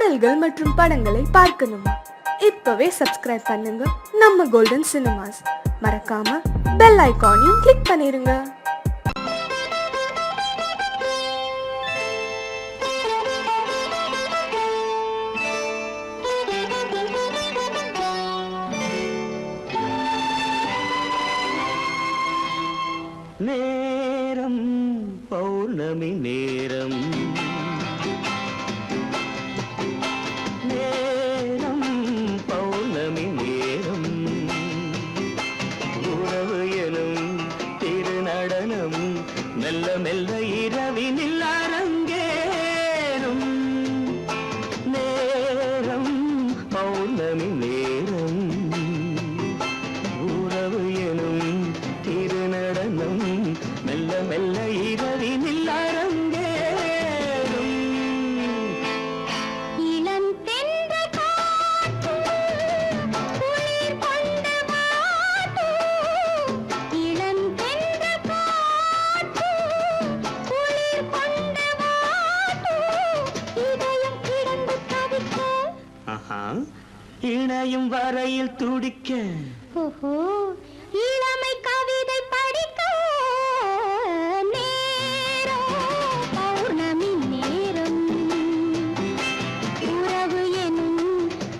பாடல்கள் மற்றும் படங்களை பார்க்கணுமா? இப்பவே சப்ஸ்கிரைப் பண்ணுங்க நம்ம கோல்டன் சினிமாஸ். மறக்காம பெல் ஐகானையும் கிளிக் பண்ணிருங்க. நேரம் பௌர்ணமி நேரம், நேரம் பௌர்ணமி நேரம், உறவு எனும் திருநடனம் மெல்ல மெல்ல இரவினில் அரங்கேறும். நேரம் பௌர்ணமி நேரம், உறவு எனும் திருநடனம் மெல்ல மெல்ல இரவினில் அரங்கேறும். இளம் தென்றல் காற்று குளிர் கொண்ட வாட்டு, இளம் தென்றல் காற்று குளிர் கொண்ட வாட்டு, இதயம் கிடந்து தவிக்க, இணையும் வரையில் துடிக்க, ஓஹோ இளமை கவிதை படிக்க. நேரம் பௌர்ணமி நேரம், உறவு எனும்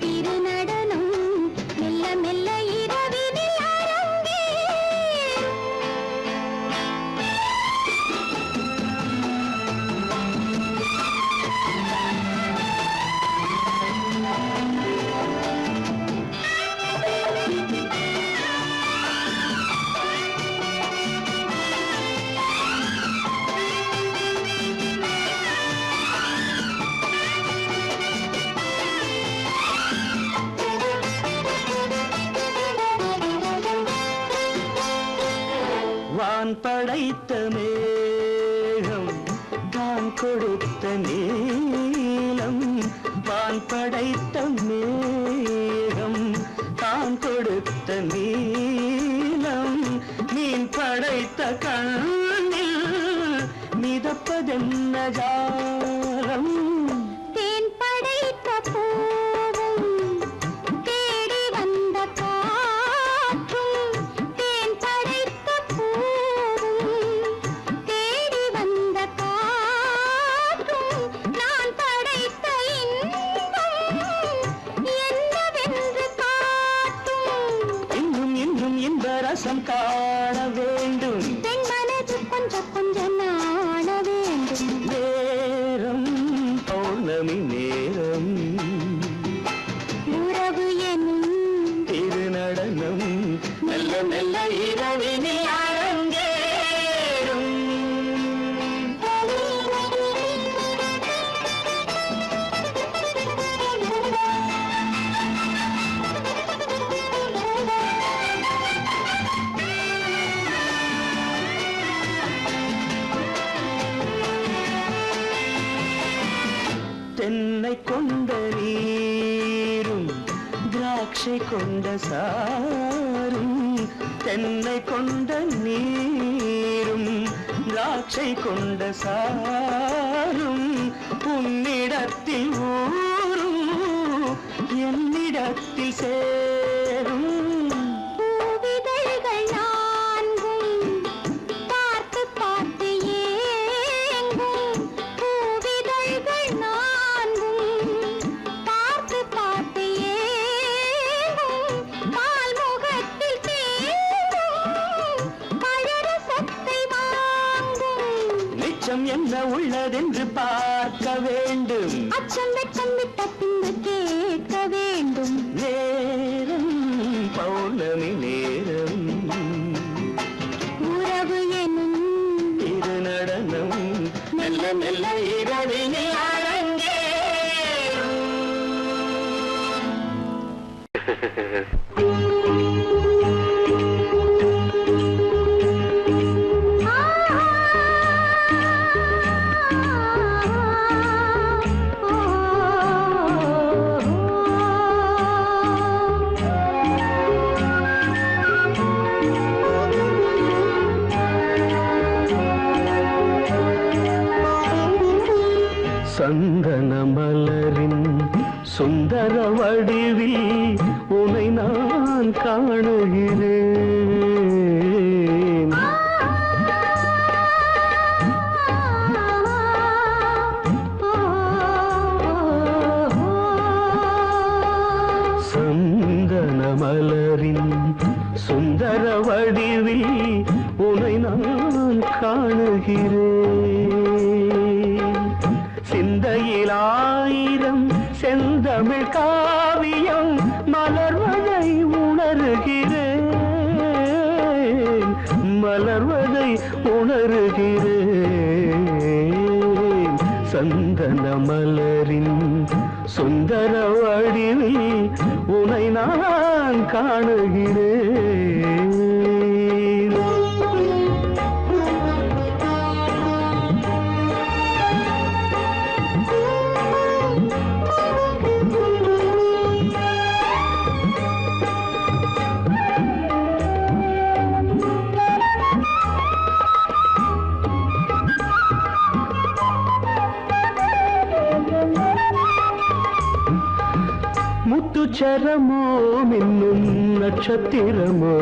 திருநடனம் மெல்ல மெல்ல இரவினில் அரங்கேறும். வான் படைத்த மேகம் தான் கொடுத்த நீலம், வான் படைத்த மேகம் தான் கொடுத்த நீலம், மீன் படைத்த கண்ணில் மிதப்பதென்ன ஜாலம். தேன் படைத்த பூவும் தேடி வந்த காற்றும், தேன் படைத்த பூவும் தேடி வந்த காற்றும், நான் படைத்த இன்பம் என்னவென்று காட்டும். இன்னும் இன்னும் இந்த ரசம் காண வேண்டும், பெண் மனது கொஞ்சம் கொஞ்சம் நாண வேண்டும். நேரம் பௌர்ணமி நேரம், உறவு எனும் திருநடனம் மெல்ல மெல்ல இரவினில் அரங்கேறும். தென்னை கொண்ட நீரும் திராட்சை கொண்ட சாரும், தென்னை கொண்ட நீரும் திராட்சை கொண்ட சாரும், உன்னிடத்தில் ஊரும் என்னிடத்தில் சேரும். பூவிதழ்கள் நான்கும் பார்த்து பார்த்து ஏங்கும், பூவிதழ்கள் நான்கும் பார்த்து பார்த்து ஏங்கும், பால்முகத்தில் தேங்கும் பழரசத்தை வாங்கும். நிச்சம் என்ன உள்ளதென்று பார்க்க வேண்டும், அச்சம் வெச்சம் விட்ட பின்பு கேட்க வேண்டும். நேரம் பௌர்ணமி நேரம், உறவு எனும் திருநடனம் மெல்ல மெல்ல இரவினில் அரங்கேறும். சந்தன மலரின் சுந்தர வடிவில் உனை நான் காணுகிறேன். சந்தன மலரின் சுந்தர வடிவில் உனை நான் காணுகிறேன். சிந்தையில் ஆயிரம் செந்தமிழ் காவியம் மலர்வதை உணர்கிறேன், மலர்வதை உணர்கிறேன். சந்தன மலரின் சுந்தர வடிவில் உனை நான் காணுகிறேன். முத்துச்சரமோ மின்னும் நட்சத்திரமோ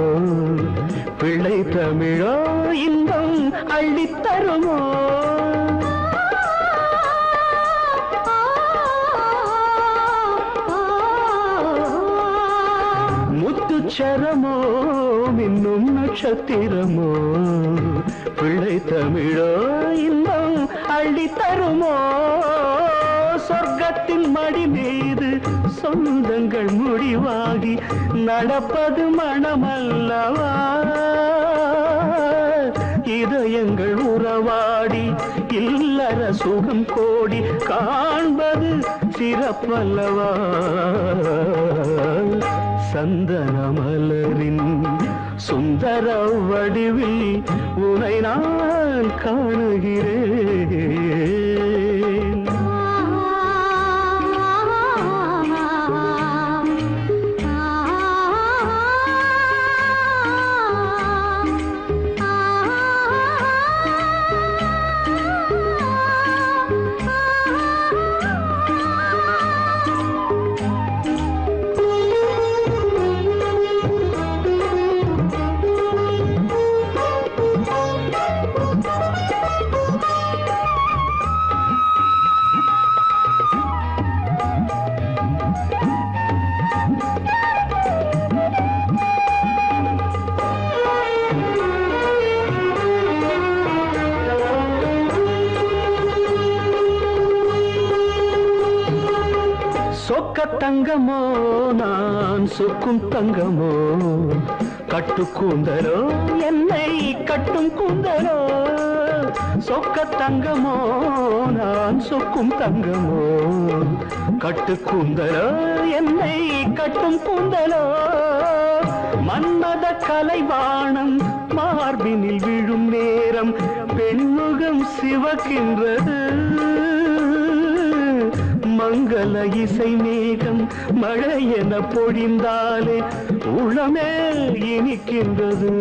பிள்ளை தமிழோ இன்பம் அள்ளித்தருமோ. முத்துச்சரமோ மின்னும் நட்சத்திரமோ பிள்ளை தமிழோ இன்பம் அள்ளித்தருமோ. சொர்க்கத்தின் மடி மீது சொந்தங்கள் முடிவாகி நடப்பது மனமல்லவா. இதயங்கள் உறவாடி இல்லற சுகம் கோடி காண்பது சிறப்பல்லவா. சந்தன மலரின் சுந்தர வடிவில் உனை நான் காணுகிறேன். சொக்க தங்கமோ நான் சொக்கும் தங்கமோ கட்டு கூந்தலோ என்னை கட்டும் கூந்தலோ. சொக்க தங்கமோ நான் சொக்கும் தங்கமோ கட்டு கூந்தலோ என்னை கட்டும் கூந்தலோ. மன்மத கலைவாணம் மார்பினில் விழும் நேரம் பெண்முகம் சிவக்கின்றது. மங்கள இசை மேகம் மழை என பொழிந்தாலே உளமே இனிக்கின்றது.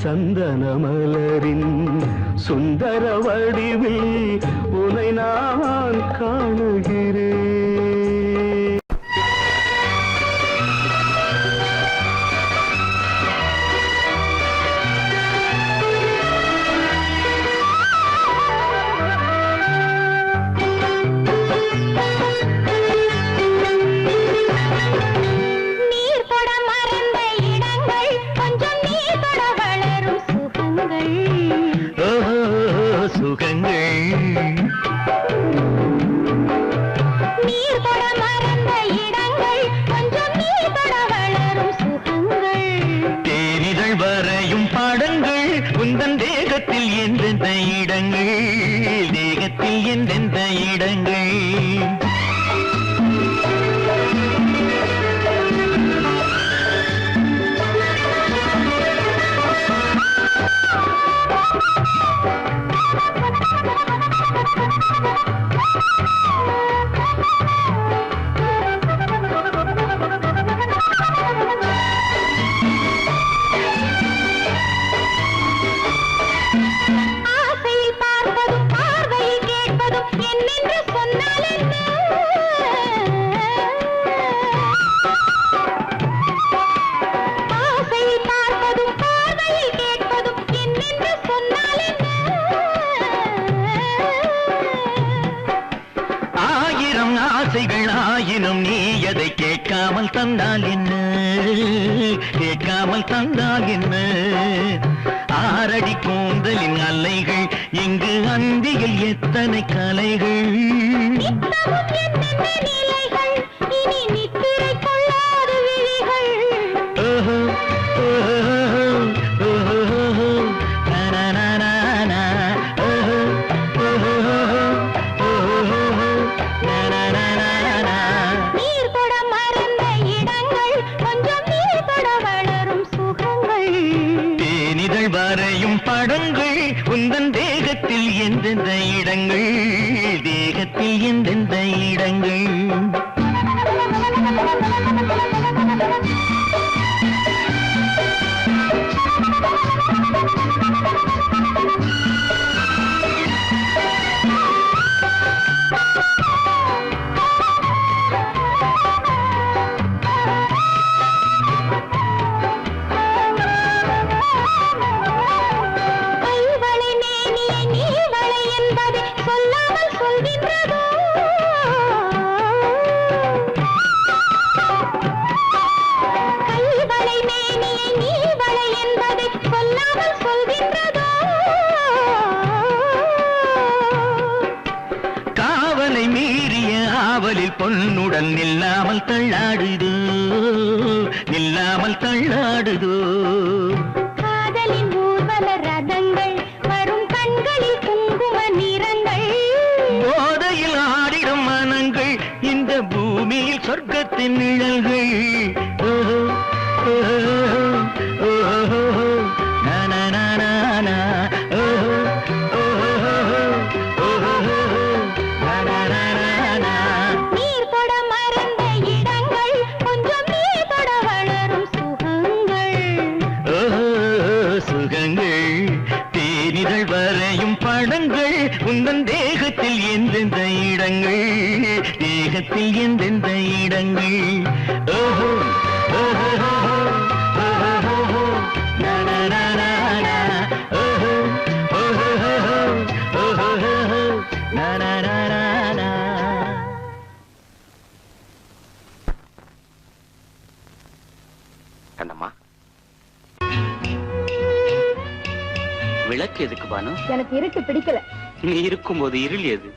சந்தன மலரின் சுந்தர வடிவில் உனை நான் காணுகிறேன். ஆசைகள் ஆயினும் நீ அதை கேட்காமல் தந்தால் என்ன, கேட்காமல் தந்தால் என்ன. ஆரடி கூந்தலின் அலைகள் இங்கு அந்தியில் எத்தனை கலைகள். நித்தமும் என்னென்ன நிலைகள், இனி நித்திரை கொள்ளாத விழிகள். ஓஹோ ஓஹோ ஓஹோ நனனனனா ஓஹோ ஓஹோ ஓஹோ நனனனனா. நீர் தொட மறந்த இடங்கள், கொஞ்சம் நீர் தொட வளரும் சுகங்கள். தேனிதழ் வரையும் படங்கள் உந்தன் தேகத்தில் எந்தெந்த இடங்கள், தேகத்தில் எந்தெந்த இடங்கள். கைவளை மேனியை நீவளை என்பதை சொல்லாமல் சொல்கின்றதோ. கைவளை மேனியை நீவளை என்பதை சொல்லாமல் சொல்கின்றதோ. காவலை மீறிய ஆவலில் பொன்னுடன் நில்லாமல் தள்ளாடுதோ, நில்லாமல் தள்ளாடுதோ. காதலின் ஊர்வல ரதங்கள், வரும் கண்களில் குங்கும நிறங்கள். போதையில் ஆடிடும் மனங்கள், இந்த பூமியில் சொர்க்கத்தின் நிழல்கள். ஓஹோ ஓஹோ ஓஹோ நனனனனா ஓஹோ ஓஹோ ஓஹோ நனனனனா. நீர் தொட மறந்த இடங்கள், கொஞ்சம் நீர் தொட வளரும் சுகங்கள். ஓஹோ சுகங்கள். தேனிதழ் வரையும் படங்கள் உந்தன் தேகத்தில் எந்தெந்த இடங்கள், தேகத்தில் எந்தெந்த இடங்கள். ஓஹோ ஓஹோ ஓஹோ நனனனனா ஓஹோ ஓஹோ ஓஹோ நனனனனா. கண்ணம்மா, விளக்கு எதுக்கு பானு? எனக்கு இருட்டு பிடிக்கல. நீ இருக்கும்போது இருள் எது?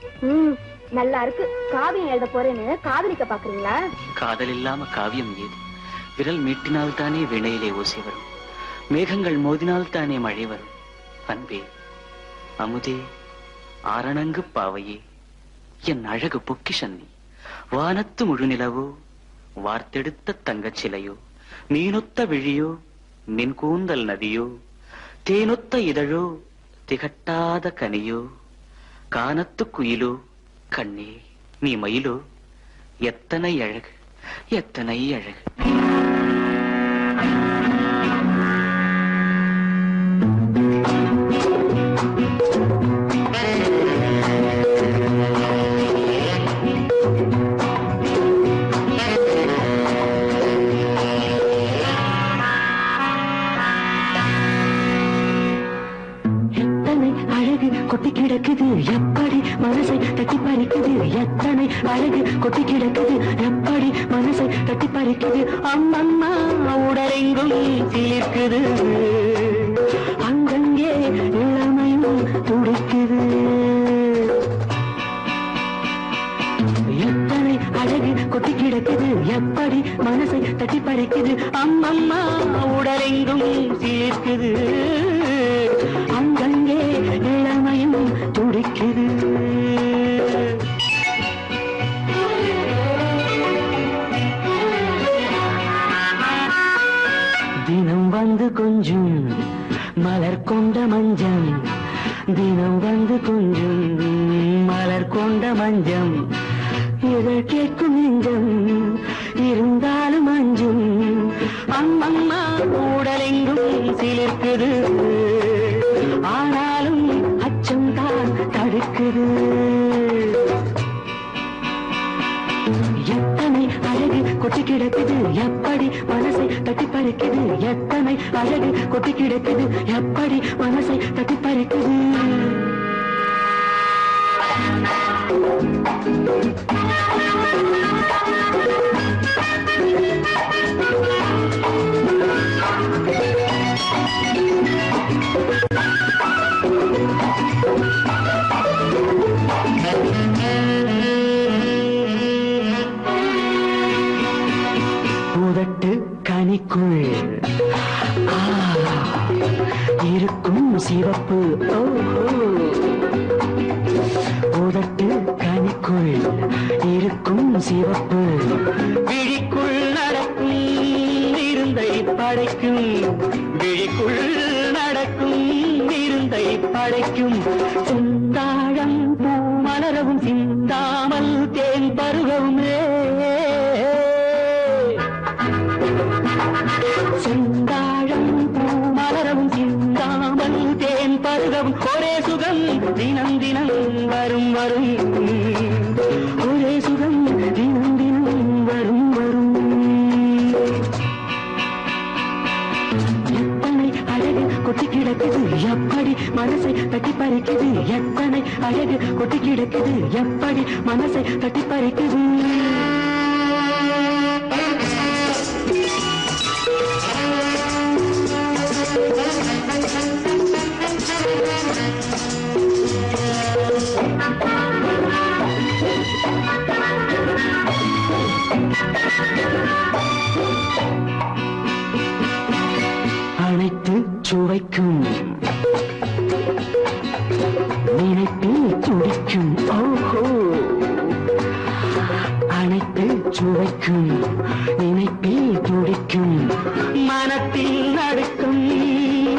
நல்லா இருக்கு. காவியம் எழுத போறேன்னு காதலிக்க பாக்குறீங்களா? காதல் இல்லாம காவியம் ஏது? விரல் மீட்டினால் தானே வினையிலே ஓசை வரும், மேகங்கள் மோதினால் தானே மழை வரும். அன்பே, அமுதே, ஆரணங்கு பாவையே, என் அழகு பொக்கிஷன்னி. வானத்து முழுநிலவோ, வார்த்தெடுத்த தங்கச் சிலையோ, நீனொத்த விழியோ, நின் கூந்தல் நதியோ, தேனொத்த இதழோ, திகட்டாத கனியோ, கானத்து குயிலோ, கண்ணே நீ மயிலோ, எத்தனை அழகு, எத்தனை அழகு. கொட்டி கிடக்குது எப்படி மனசை தட்டி பறிக்குது, எத்தனை அழகு கொட்டி கிடக்குது எப்படி மனசை தட்டி பறிக்குது. அம்மம்மா உடலெங்கும் சீர்க்குது, அங்கங்கே இளமையும் துடிக்குது. எத்தனை அழகு கொட்டி கிடக்குது எப்படி மனசை தட்டி பறிக்குது. அம்மம்மா உடலெங்கும் சீர்க்குது, அங்கங்கே இளமையும் துடிக்குது. தினம் வந்து கொஞ்சம் மலர் கொண்ட மஞ்சம், தினம் வந்து கொஞ்சம் மலர் கொண்ட மஞ்சம். இதழ் கேட்கும் நெஞ்சம் இருந்தாலும் அஞ்சும். அம்மம்மா உடலெங்கும் சிலிர்க்குது, ஆனாலும் அச்சம் தான் தடுக்குது. எத்தனை அழகு கொட்டி கிடக்குது எப்படி மனசை தட்டி பறிக்குது, எத்தனை அழகு கொட்டி கிடக்குது எப்படி மனசை தட்டி பறிக்குது. உதட்டு கனிக்குள் இருக்கும் சிவப்பு உதட்டு கனிக்குள் இருக்கும் சிவப்பு விழிக்குள் நடக்கும் இருந்தை படைக்கும் விழிக்குள் நடக்கும் இருந்தை படைக்கும் செந்தாழம் பூ மலரவும் சிந்தாமல் தேன் பருகவுமே செந்தாழம் பூ மலரவும் சிந்தாமல் தேன் பருகவும் ஒரே சுகம் தினம் தினம் வரும் வரும் ஒரே சுகம் தினம் தினம் வரும் வரும் எத்தனை அழகு கொட்டி கிடக்குது எப்படி மனசை தட்டி பறிக்குது எத்தனை அழகு கொட்டி கிடக்குது எப்படி மனசை தட்டி பறிக்குது அனைத்து சுவைக்கும் நினைப்பில் துடிக்கும் ஓஹோ அனைத்து சுவைக்கும் நினைப்பில் துடிக்கும் மனத்தில் நடுக்கும்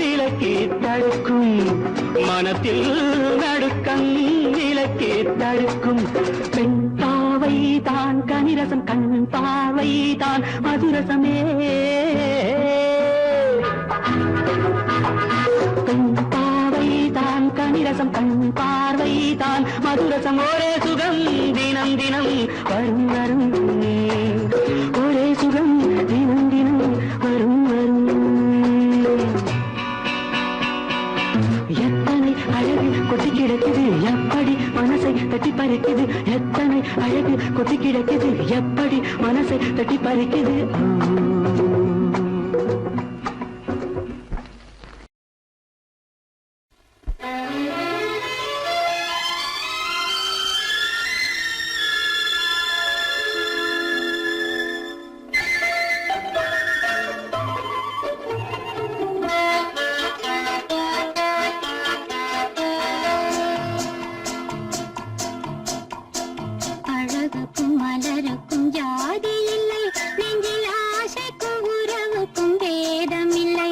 விலக்கி தடுக்கும் மனத்தில் நடுக்கம் விலக்கி தடுக்கும் பெண் பாவை தான் கனிரசம் கண் பாவை தான் மதுரசமே பெண் பாவை தான் கனிரசம் கண் பார்வை தான் மதுரசம் ஒரே சுகம் தினம் தினம் வரும் வரும் ஒரே சுகம் தினம் தினம் வரும் வரும் எத்தனை அழகு கொட்டி கிடக்குது எப்படி மனசை தட்டி பறிக்குது எத்தனை அழகு கொட்டி கிடக்குது எப்படி மனசை தட்டி பறிக்குது அழகுக்கும் மலருக்கும் ஜாதி இல்லை நெஞ்சில் ஆசைக்கும் உறவுக்கும் பேதமில்லை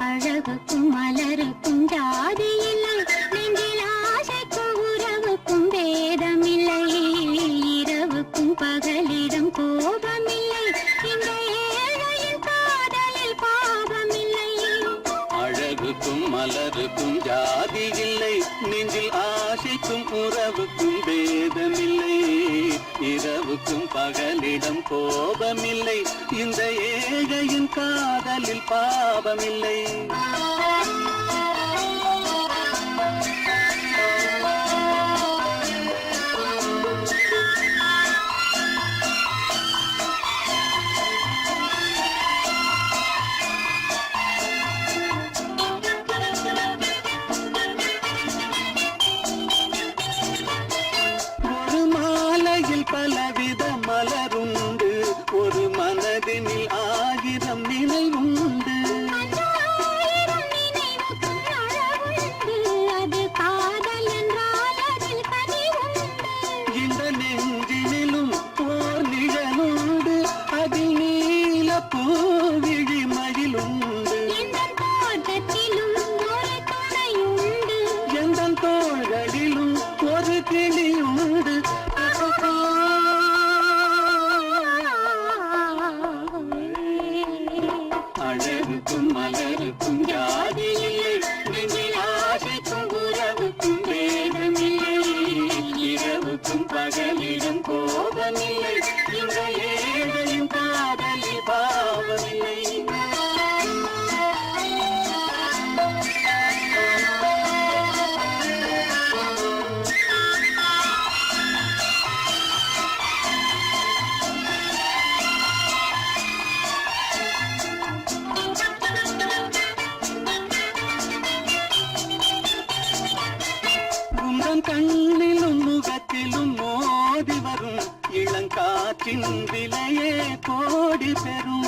அழகுக்கும் மலருக்கும் ஜாதி இல்லை நெஞ்சில் ஆசைக்கும் உறவுக்கும் பேதமில்லை இரவுக்கும் பகலிடம் கோபமில்லை இந்த ஏழையின் காதலில் பாவமில்லை அழகுக்கும் மலருக்கும் ஜாதி இல்லை நெஞ்சில் ஆசைக்கும் உறவுக்கும் பேதமில்லை இரவுக்கும் பகலிடம் கோபமில்லை இந்த ஏழையின் காதலில் பாவமில்லை பலவித மலருண்டு ஒரு மனதினில் ஆயிரம் நினைவுண்டு அது காதல் என்றால் அதில் கனிவுண்டு இந்த நெஞ்சினிலும் ஓர் நிழலுண்டு அதில் நீல பூவிழி மயிலுண்டு எந்த தோட்டத்திலும் ஒரு துணையுண்டு எந்த தோள்களிலும் ஒரு கிளியுண்டு அழகுக்கும் மலருக்கும் ஜாதி இல்லை நெஞ்சில் ஆசைக்கும் உறவுக்கும் பேதமில்லை இரவுக்கும் பகலிடம் கோபமில்லை இந்த ஏழையும் காதலில் பாவமில்லை காற்றின் விலையே கோடி பெறும்.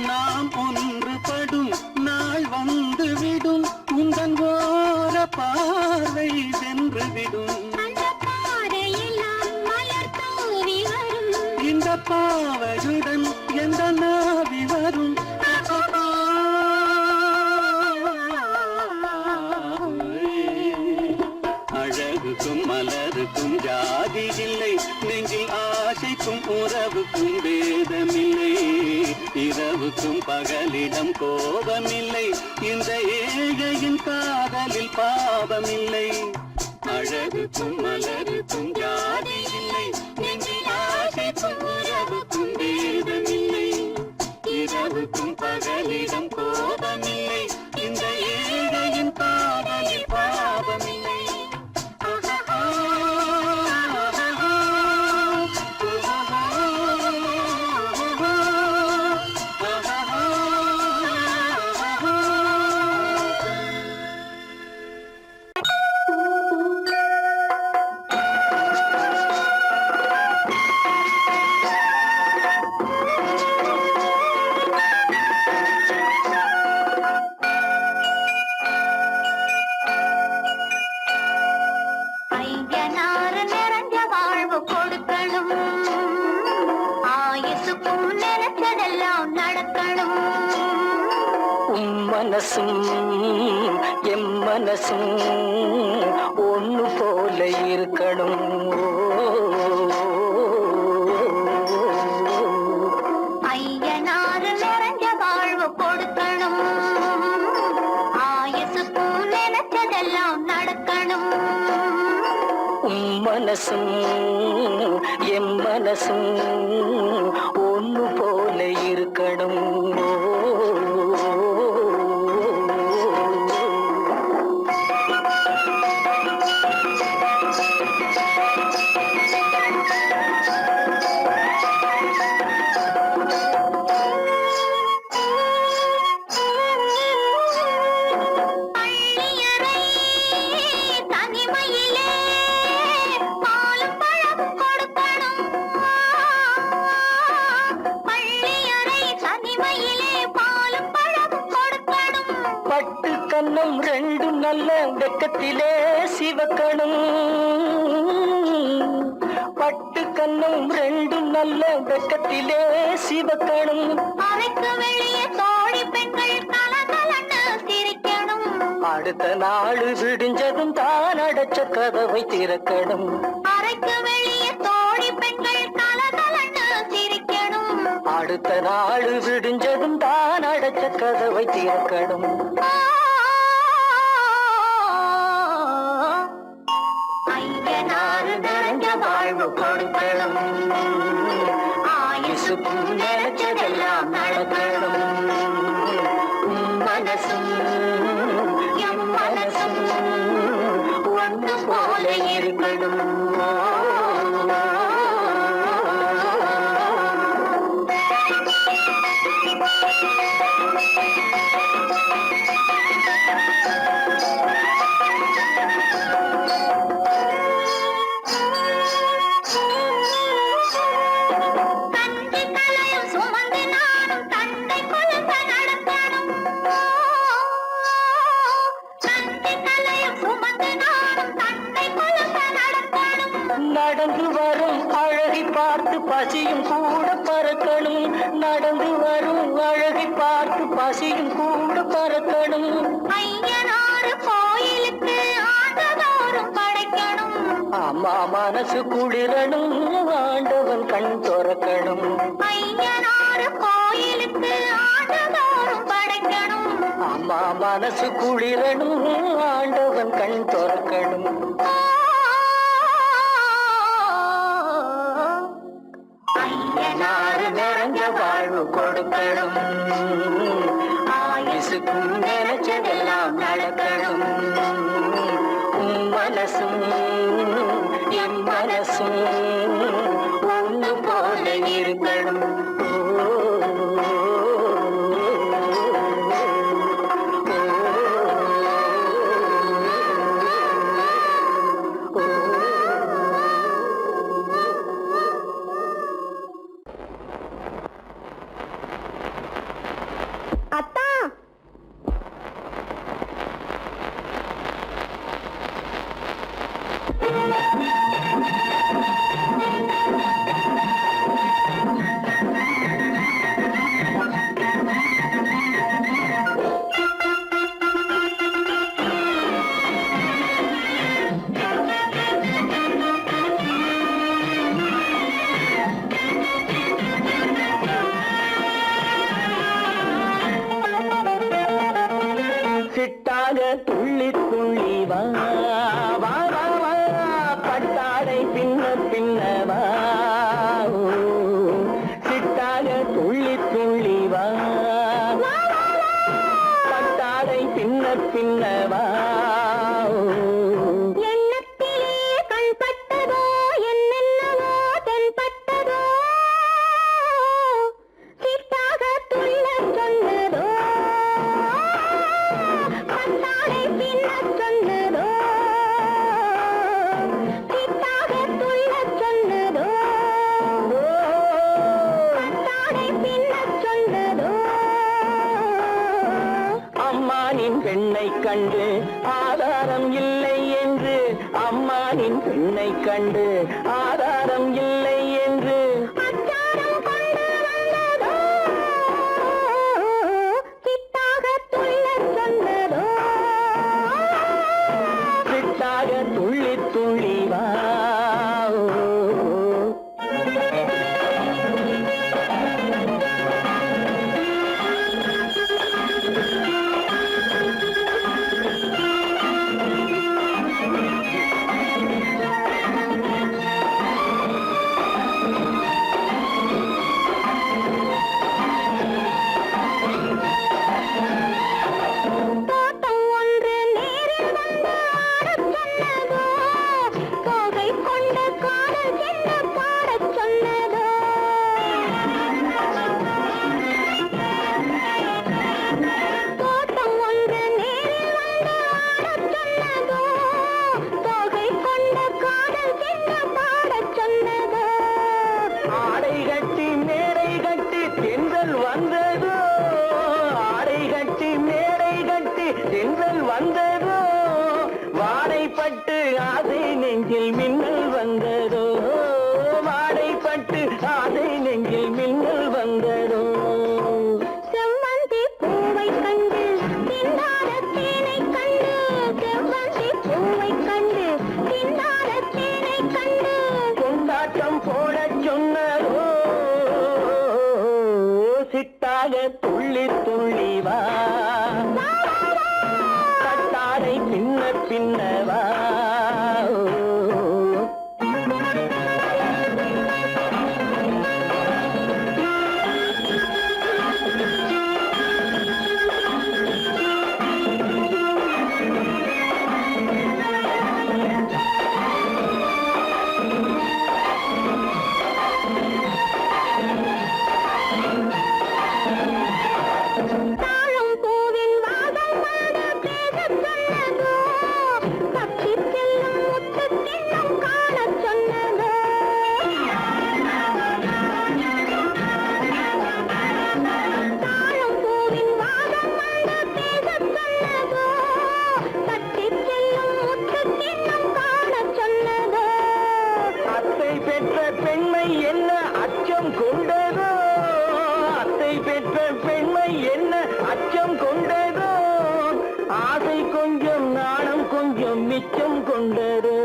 நாம் ஒன்றுபடும் நாள் வந்துவிடும், உந்தன் ஓர பார்வை வென்றுவிடும். இந்த பாவையுடன் எந்த நாவி வரும். அழகுக்கும் மலருக்கும் ஜாதி இல்லை, நெஞ்சில் ஆசைக்கும் உறவுக்கும் வேதமில்லை. இரவுக்கும் பகலிடம் கோபமில்லை, இந்த ஏழையின் காதலில் பாவமில்லை. அழகுக்கும் மலருக்கும் ஜாதி இல்லை, நெஞ்சில் ஆசைக்கும் உறவுக்கும் வேதமில்லை. இரவுக்கும் பகலிடம் கோபமில்லை, இந்த ஏழையின் காதலில் பாவமில்லை. மனசும் எம் மனசும் ஒண்ணு போல இருக்கணும். ஐயனாறு நிறைஞ்ச வாழ்வு கொடுக்கணும், ஆயுசுக்கும் நினைச்சதெல்லாம் நடக்கணும். மனசும் எம் மனசும் ஒண்ணு போல இருக்கணும். கண்ணம் ரெண்டும் நல்ல வெக்கத்திலே சிவக்கணும். பட்டு கண்ணம் ரெண்டும் நல்ல வெக்கத்திலே சிவக்கணும். அறைக்கு வெளியே தோழி பெண்கள் கலகலன்னு சிரிக்கணும். அடுத்த நாள் விடிஞ்சதும் தான் அடைச்ச கதவை திறக்கணும். அறைக்கு வெளியே தோழி பெண்கள் கலகலன்னு சிரிக்கணும். அடுத்த நாள் விடிஞ்சதும் தான் அடைச்ச கதவை திறக்கணும். ஐயனாறு நிறைஞ்ச வாழ்வு கொடுக்கணும், ஆயுசுக்கும் நினைச்சதெல்லாம் நடக்கணும். மனசும் எம் மனசும் ஒன்று போல இருக்கணும். நடந்து வரும் அழகை பார்த்து பசியும் கூட பறக்கணும். நடந்து வரும் அழகை பார்த்து பசியும் கூட பறக்கணும். ஐயனாறு கோயிலுக்கு ஆண்டதோறும் படைக்கணும். அம்மா மனசு குளிரணும், ஆண்டவன் கண் துறக்கணும். ஐயனாறு கோயிலுக்கு ஆண்டதோறும் படைக்கணும். அம்மா மனசு குளிரணும், ஆண்டவன் கண் துறக்கணும். ஐயனாறு நிறைஞ்ச வாழ்வு கொடுக்கணும், ஆயுசுக்கும் நினைச்சதெல்லாம் நடக்கணும். மனசும் என் மனசும் ஒன்று போல இருக்கணும். சிட்டாக துள்ளி துள்ளி வா வா வா வா பட்டாடை பின்ன பின்னவா சிட்டாக துள்ளி துள்ளி வா பட்டாடை பின்ன பின்னவா எண்ணத்திலே கண்பட்டதோ என்னென்னவோ தென்பட்டதோ சிட்டாக துள்ள சொன்னதோ பட்டாடை பின்ன சொன்னதோ சிட்டாக துள்ள சொன்னதோ பட்டாடை பின்ன சொன்னதோ அம்மானின் பெண்ணை கண்டு ஆதாரம் இல்லை என்று அம்மானின் பெண்ணை கண்டு ஆதாரம் இல்லை என்று அச்சாரம் கொண்டு வந்ததோ சிட்டாக துள்ள சொன்னதோ சிட்டாக துள்ளி துள்ளி வா தோட்டம் ஒன்று நேரில் வந்து ஆடச் சொன்னதோ தோகை கொண்ட காதல் என்ன பாடச் சொன்னதோ தோட்டம் ஒன்று நேரில் வந்து ஆடச் சொன்னதோ தோகை கொண்ட காதல் என்ன பாடச் சொன்னதோ ஆடை கட்டி மேடை கட்டி தென்றல் வந்ததோ ஆடை கட்டி மேடை கட்டி தென்றல் வந்ததோ வாடைப்பட்டு ஆசை நெஞ்சில் மின்னல் வந்ததோ வாடைப்பட்டு ஆசை நெஞ்சில் மின்னல் வந்ததோ செவ்வந்தி பூவை கண்டு திண்டாட தேனை கண்டு செவ்வந்தி பூவை கண்டு திண்டாட தேனை கண்டு கொண்டாட்டம் போடச் சொன்னதோ சிட்டாக துள்ளி துள்ளி வா கட்டாடை பின்ன பின்னவா தாழம் பூவின் வாசம் வந்து பேசச் சொன்னதோ தப்பிச் செல்லும் முத்துக் கிண்ணம் காணச் சொன்னதோ தாழம் பூவின் வாசம் வந்து பேசச் சொன்னதோ தப்பிச் செல்லும் முத்துக் கிண்ணம் காணச் சொன்னதோ அத்தை பெற்ற பெண்மை என்ன அச்சம் கொண்டதோ அத்தை பெற்ற பெண்மை என்ன அச்சம் கொண்டதோ ஆசை கொஞ்சம் நாணம் கொஞ்சம் மிச்சம் கொண்டதோ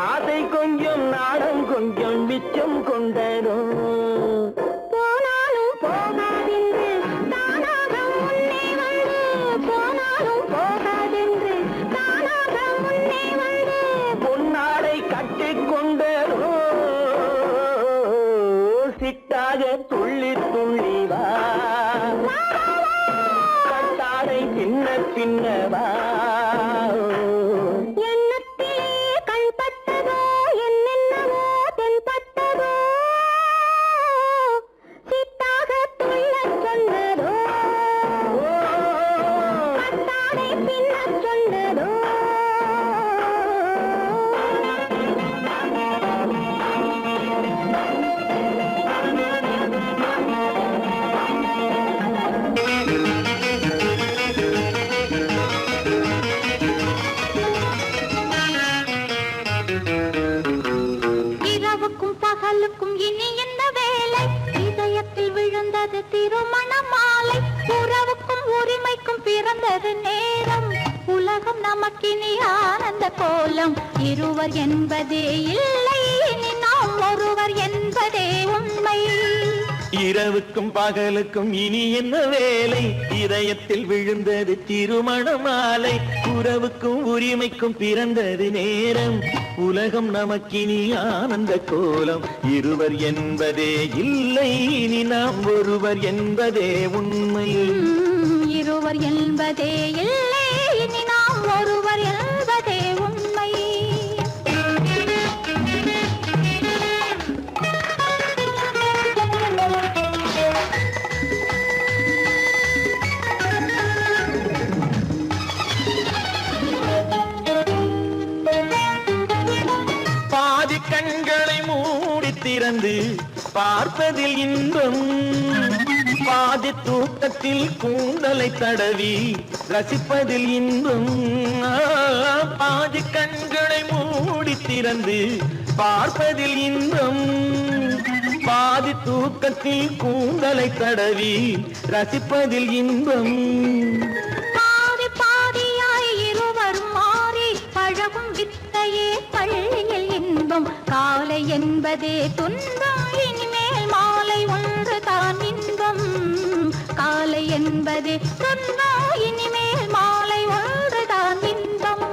ஆசை கொஞ்சம் நாணம் கொஞ்சம் மிச்சம் கொண்டதோ போனாலும் போகாதென்று தானாக முன்னே வந்து போனாலும் போகாதென்று தானாக முன்னே வந்து பொன்னாடை கட்டிக்கொண்டதோ சிட்டாக துள்ளி துள்ளி வா கட்டாடை பின்ன பின்னவா எண்ணத்திலே கண்பட்டதோ என்னென்னவோ தென்பட்டதோ சிட்டாக துள்ளச் சொன்னதோ கட்டாடை பின்னச் சொன்னதோ இரவுக்கும் பகலுக்கும் இனி என்ன வேலை இதயத்தில் விழுந்தது திருமண மாலை உறவுக்கும் உரிமைக்கும் பிறந்தது நேரம் உலகம் நமக்கினி ஆனந்த கோலம் இருவர் என்பதே இல்லை இனி நாம் ஒருவர் என்பதே உண்மை இரவுக்கும் பகலுக்கும் இனி என்ன வேலை, இதயத்தில் விழுந்தது திருமண மாலை. உறவுக்கும் உரிமைக்கும் பிறந்தது நேரம், உலகம் நமக்கினி ஆனந்த கோலம். இருவர் என்பதே இல்லை, இனி நாம் ஒருவர் என்பதே உண்மை. இருவர் என்பதே இல்லை, இனி நாம் ஒருவர் என்பதே உண்மை. பாதி கண்களை மூடி திறந்து பார்ப்பதில் இன்பம், பாதி தூக்கத்தில் கூந்தலை தடவி ரசிப்பதில் இன்பம். பாதி கண்களை மூடி திறந்து பார்ப்பதில் இன்பம், பாதி தூக்கத்தில் கூந்தலை தடவி ரசிப்பதில் இன்பம். பாதி பாதியாய் இருவரும் மாறி பழகும் வித்தையே பள்ளியில் இன்பம். காலை என்பதே துன்பம், இனிமேல் மாலை ஒன்று தான் இன்பம். காலை என்பதே துன்பம், இனிமேல் மாலை ஒன்று தான் இன்பம்.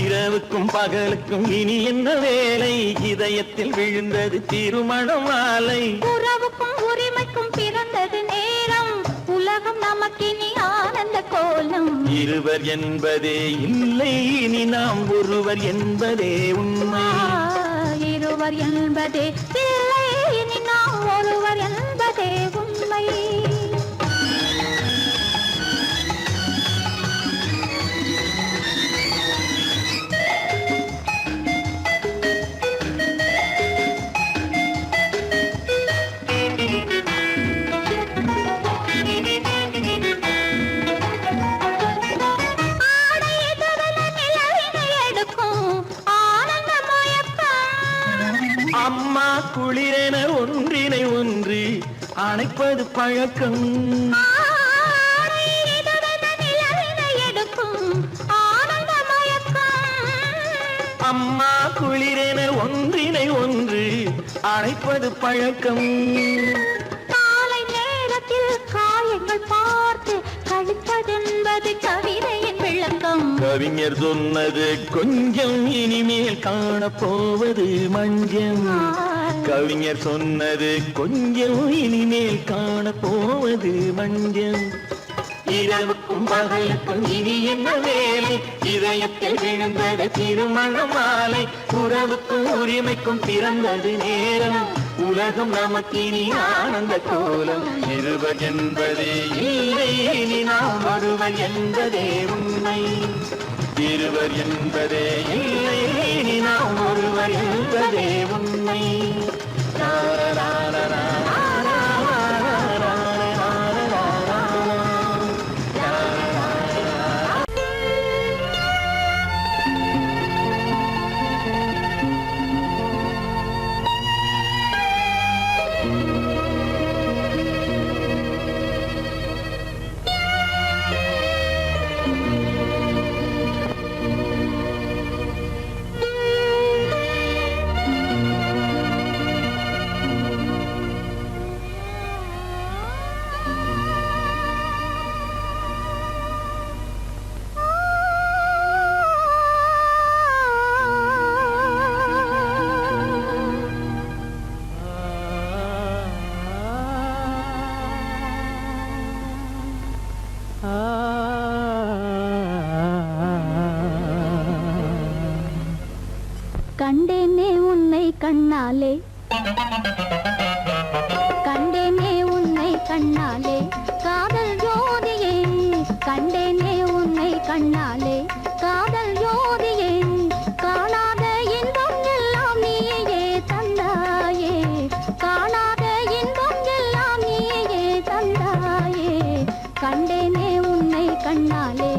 இரவுக்கும் பகலுக்கும் இனி என்ன வேலை, இதயத்தில் விழுந்தது திருமண மாலை. உறவுக்கும் உரிமைக்கும் பிறந்தது நேரம், உலகம் நமக்கினி ஆனந்த கோலம். இருவர் என்பதே இல்லை, இனி நாம் ஒருவர் என்பதே உண்மை. இருவர் என்பதே இல்லை, இனி நாம் ஒருவர் என்பதே உண்மை. அம்மா குளிரென ஒன்றினை ஒன்று அணைப்பது பழக்கம். அம்மா குளிரென ஒன்றினை ஒன்று அணைப்பது பழக்கம். காலை நேரத்தில் காயங்கள் பார்த்து கழிப்பதென்பது கவிதையின் விளக்கம். கவிஞர் சொன்னது கொஞ்சம், இனிமேல் காணப்போவது மஞ்சம். கவிஞர் சொன்னது கொஞ்சம், இனிமேல் காணப்போவது மஞ்சம். இரவுக்கும் பகலுக்கும் இனி என்ன வேலை, இதயத்தில் விழுந்தது திருமண மாலை. உறவுக்கும் உரிமைக்கும் பிறந்தது நேரம், உலகம் நமக்கினி ஆனந்த கோலம். இருவர் என்பதே இல்லை, இனி நாம் ஒருவர் என்பதே உண்மை. இருவர் என்பதே இல்லை, இனி நாம் ஒருவர் என்பதே உண்மை. கண்டேனே உன்னை கண்ணாலே, கண்டேனே உன்னை கண்ணாலே, காதல் ஜோதியே. கண்டேனே உன்னை கண்ணாலே, காதல் ஜோதியே. காணாத இன்பம் எல்லாம் நீயே தந்தாயே, காணாத இன்பம் எல்லாம் நீயே தந்தாயே. கண்டேனே உன்னை கண்ணாலே.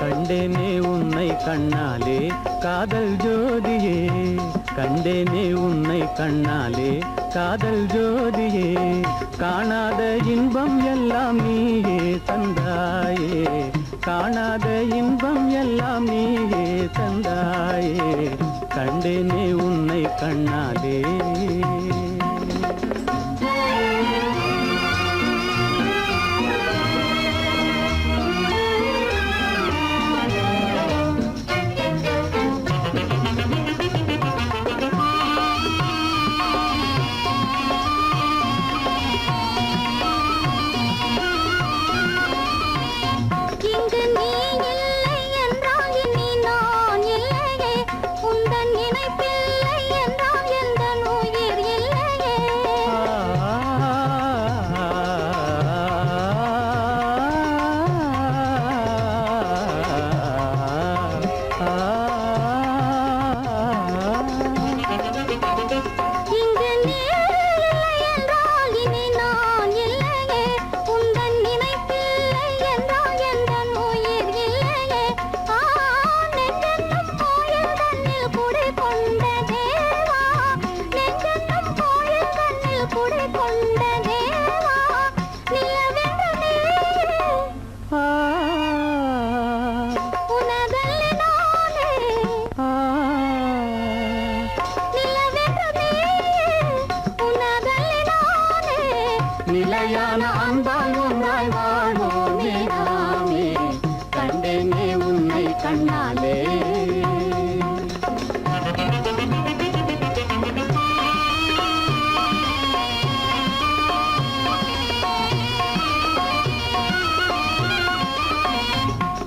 கண்டேனே உன்னை கண்ணாலே காதல் ஜோதியே, கண்டேனே உன்னை கண்ணாலே காதல் ஜோதியே. காணாத இன்பம் எல்லாம் நீயே தந்தாயே, காணாத இன்பம் எல்லாம் நீயே தந்தாயே. கண்டேனே உன்னை கண்ணாலே.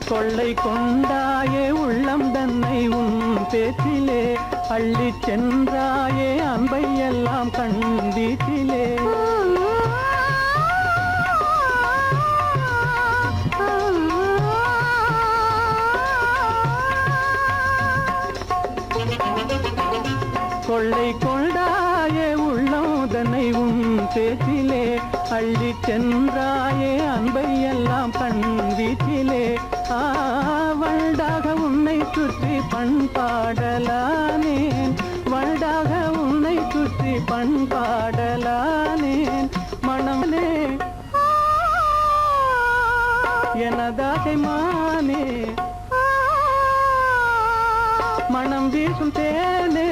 கொள்ளை கொண்டாயே உள்ளம் தன்னை உன் பேச்சிலே அள்ளி சென்றாயே அன்பை எல்லாம் கண் வீட்டிலே கொள்ளை கொண்டாயே உள்ளம் தன்னை உன் பேச்சிலே அள்ளி சென்றாயே அன்பை எல்லாம் கண் வீட்டிலே வண்டாக உன்னை சுற்றி பண்பாடலானேன் வண்டாக உன்னை சுற்றி பண்பாடலானேன் மனமே எனதாகை மானே மனம் வீசும் தேனே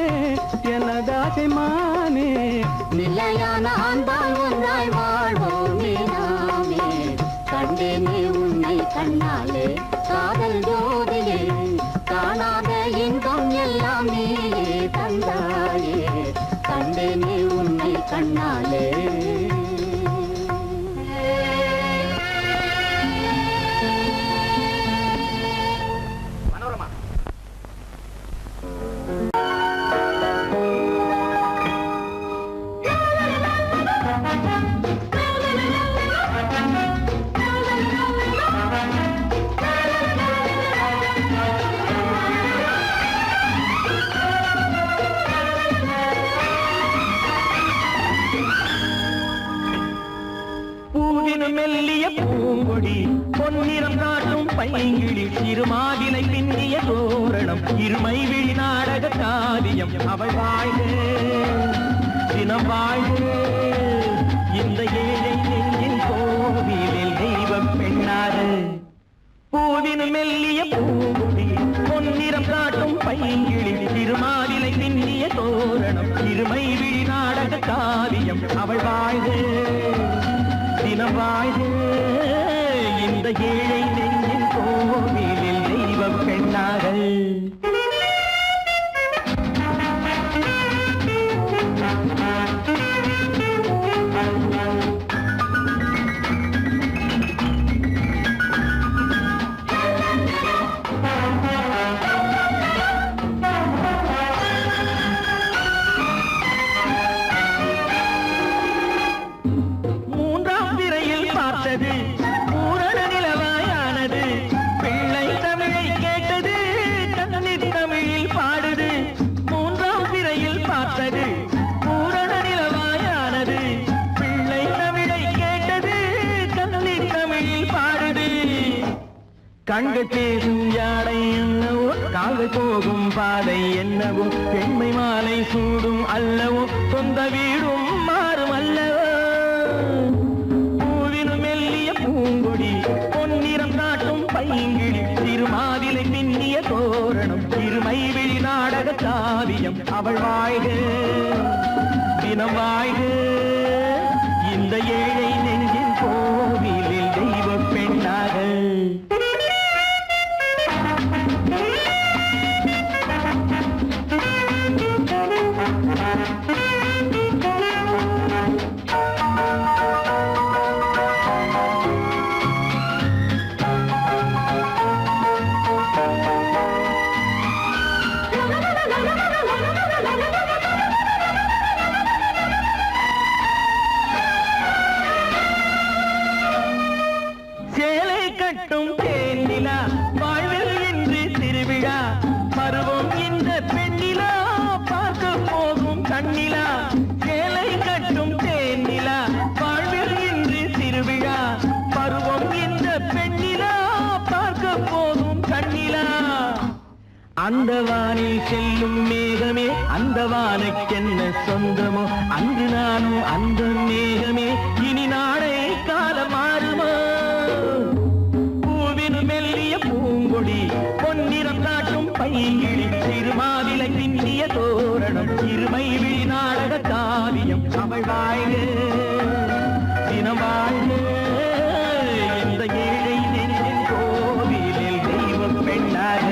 எனதாகை மானே நிலையான அன்பால் ஒன்றாய் வாழ்வோமே நாமே கண்டேனே உன்னை கண்ணாலே காதல் ஜோதியே காணாத இன்பம் எல்லாம் நீயே தந்தாயே கண்டேனே உன்னை கண்ணாலே மெல்லிய பூங்கொடி பொன்னிறம் காட்டும் பைங்கிழி திருமாதிலை பின்னிய தோரணம் இருமை விழி நாடக காவியம் அவள் வாழ்க தினம் வாழ்க இந்த ஏழை நெஞ்சின் கோவிலில் தெய்வ பெண்ணாக பூவின் மெல்லிய பூங்கொடி பொன்னிறம் காட்டும் பைங்கிழி திருமாதிலை பின்னிய தோரணம் இருமை விழி நாடக காவியம் அவள் வாழ்க தினம் வாழ்க இந்த ஏழை நெஞ்சின் கோவிலில் தெய்வ பெண்ணாக பூரண நிலவாயானது பிள்ளை தமிழை கேட்டது கண்ணீர் தமிழில் பாடுது மூன்றாம் பிறையில் பார்த்தது பூரண நிலவாயானது பிள்ளை தமிழை கேட்டது கண்ணீர் தமிழில் பாடுது கண்கள் பேசும் யாடை என்னவோ கால்கள் போகும் பாதை என்னவோ பெண்மை மாலை சூடும் அல்லவோ சொந்த வீடும் மாறும் அல்லவோ பூங்கொடி பொன்னிறம் காட்டும் பைங்கிழி திருமாதிலை பின்னிய தோரணம் இருமை விழி நாடக காவியம் அவள் வாழ்க தினம் வாழ்க இந்த ஏழை நெஞ்சின் கோவிலில் தெய்வ பெண்ணாக வாழ்வில் இன்று திருவிழா பருவம் இந்த பெண்ணிலா பார்க்க போகும் கண்ணிலா சேலை கட்டும் தேனிலா வாழ்வில் இன்று திருவிழா பருவம் இந்த பெண்ணிலா பார்க்க போகும் கண்ணிலா அந்த வானில் செல்லும் மேகமே அந்த வானுக்கென்ன சொந்தமோ அன்று நானும் அந்த மேகமே இனி நாளை காலம் மாறுமோ மெல்லிய பூங்கொடி பொன்னிறம் காட்டும் பைங்கிழி திருமாவிலை பின்னிய தோரணம் இருமை விழி நாடக காவியம் அவள் வாழ்க தினம் வாழ்க இந்த ஏழை நெஞ்சின் கோவிலில் தெய்வ பெண்ணாக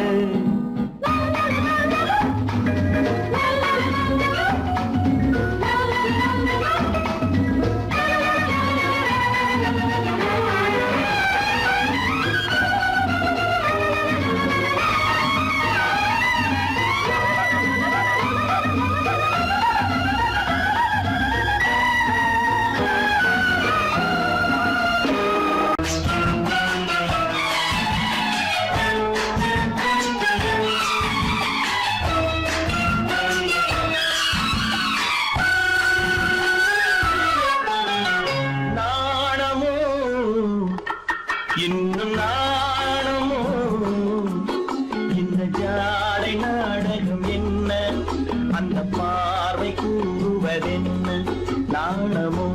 இன்னும் நாணமோ இந்த ஜாடை நாடகம் என்ன அந்த பார்வை கூறுவதென்ன நாணமோ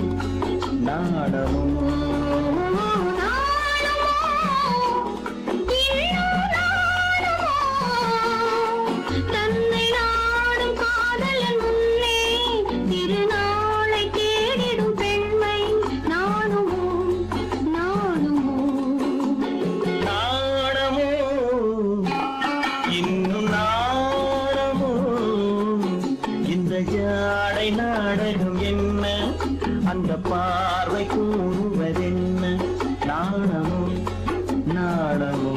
நாணமோ தன்னை நாடும் காதலன் முன்னே திருநாளை தேடிடும் பெண்மை நானுமோ நானுமோ நாணமோ இன்னும் நாணமோ இந்த ஜாடை நாடகம் என்ன அந்த பார்வை கூறுவதென்ன நாணமோ நாணமோ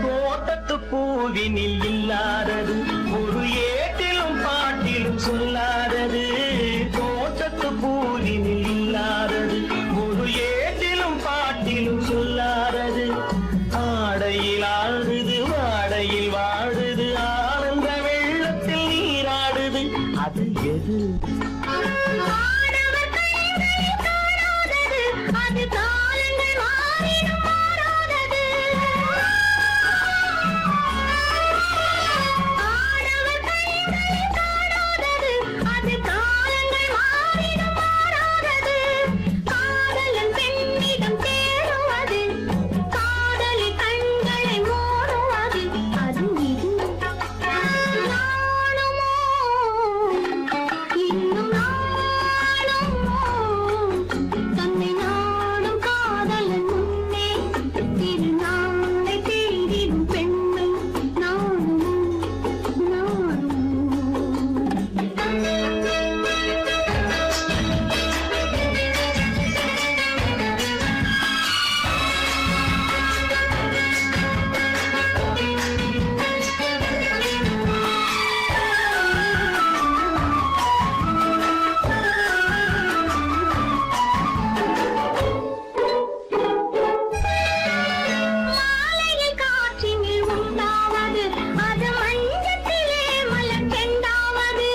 தோட்டத்து பூவினில் இல்லாதது ஒரு ஏட்டிலும் பாட்டிலும் சொல்லாதது தோட்டத்து பூவினில் இல்லாதது ஒரு ஏட்டிலும் பாட்டிலும் சொல்லாதது ஆடையில் ஆடுது வாடையில் வாடுது ஆனந்த வெள்ளத்தில் நீராடுது அது எது ஆடவர் கைகளில் காணாதது அது காலங்கள் மாறிடும் மாறாதது ஆடவர் கைகளில் காணாதது அது காலங்கள் மாறிடும் மாறாதது காதலன் பெண்ணிடம் தேடுவது காதலி கண்களை மூடுவது அது இது நாணுமோ இன்னும் நாணுமோ தன்னை நாடும் காதலன் முன்னே திருநாளை தேடிடும் பெண்மை நாணுமோ மாலையில் காற்றினில் உண்டாவது அது மஞ்சத்திலே மலர் செண்டாவது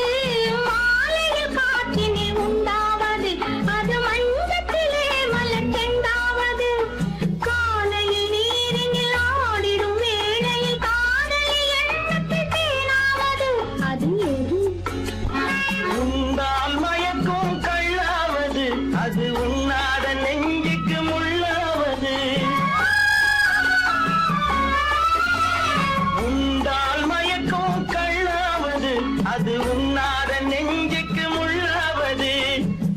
மாலையில் காற்றினில் உண்டாவது அது மஞ்சத்திலே மலர் செண்டாவது காலையில் நீரினில் ஆடிடும் வேளையில் காதலி எண்ணத்தில் தேனாவது அது எது உண்டால் மயக்கும் கள்ளாவது அது உண்ணாத நெஞ்சுக்கு முள்ளாவது உண்டால் மயக்கும் கள்ளாவது அது உண்ணாத நெஞ்சுக்கு முள்ளாவது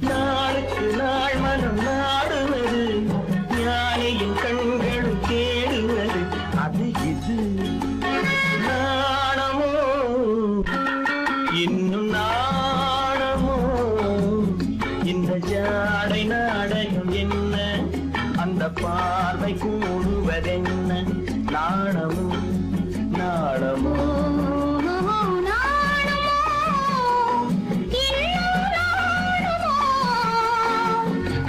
நாளுக்கு நாள் மனம் நாடுவது ஞானியின் கண்களும் தேடுவது அது இது நாணமோ இன்னும் நாணமோ இந்த ஜாடை நாடகம் என்ன அந்த பார்வை கூடுவதென்ன நாணமோ நாணமோ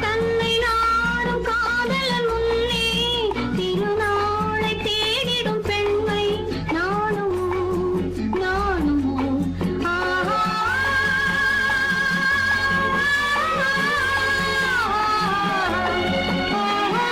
தன்னை நாடும் காதலன் முன்னே திருநாளை தேடிடும் பெண்மை நானுமோ நானுமோ ஆஹா ஆஹா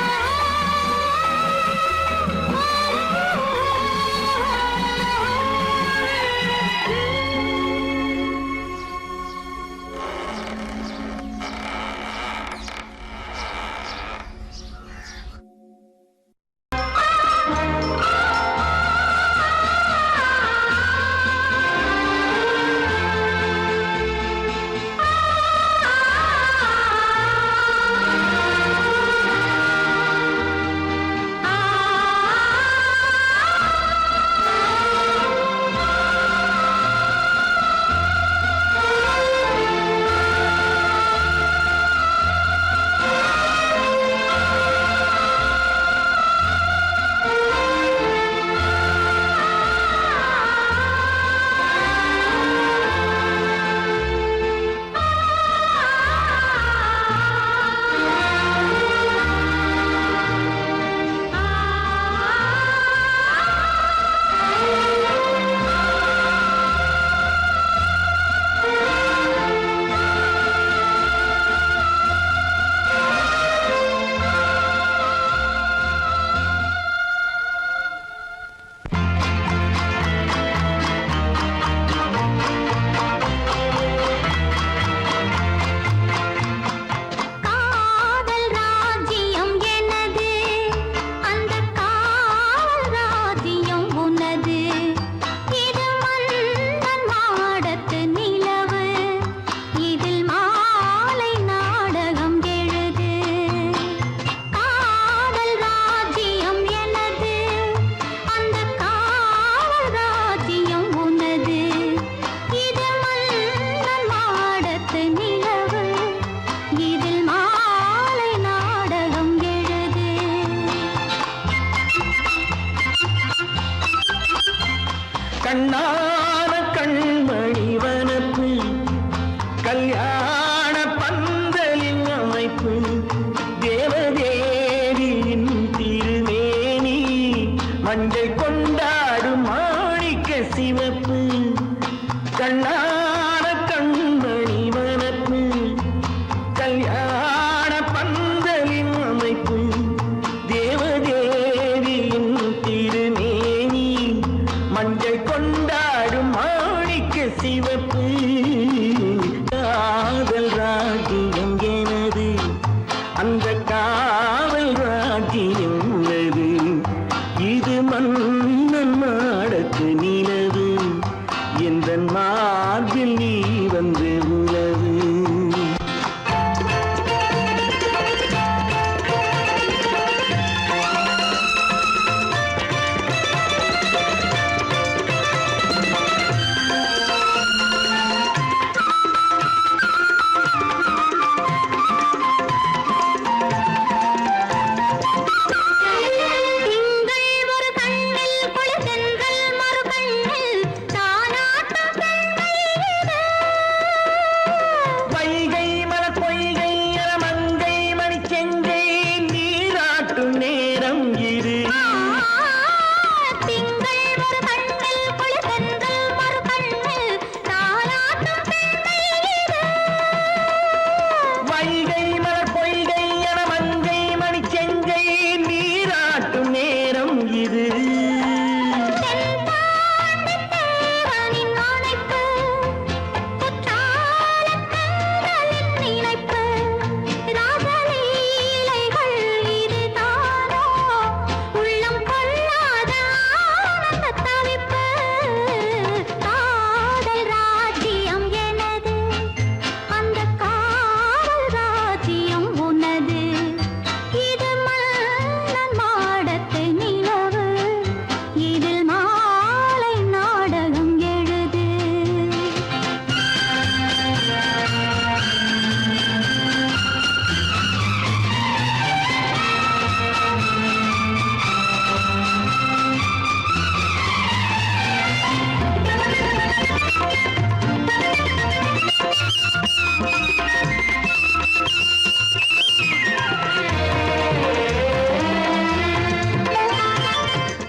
காதல் ராஜ்யம் எனது அந்த காவல் ராஜ்யம் உள்ளது இது மன்னன் மாடத்து நிலவு எந்த மார்பில் நீ வந்து உலவு திங்கள் ஒரு கண்ணில் குளிர்தென்றல் மறு கண்ணில் தானாட்டம் பெண்மையிட வைகை மலர் பொய்கை என மங்கை மணிச்செங்கை நீராட்டும் நேரம் இது திங்கள் ஒரு கண்ணில் குளிர்தென்றல் மறு கண்ணில் தானாட்டம் பெண்மையிட வைகை மலர் பொய்கை என மங்கை மணிச்செங்கை நீராட்டும் நேரம் இது தேவனின் ஆணைப்பு குற்றாலக் கண்களின் நினைப்பு ராசலீலைகள் இதுதானோ உள்ளம் கொள்ளாத ஆனந்த தவிப்பு காதல் ராஜ்யம் எனது அந்த காவல் ராஜ்யம் உனது இது மன்னன் மாடத்து நிலவு இதில் மாலை நாடகம் எழுது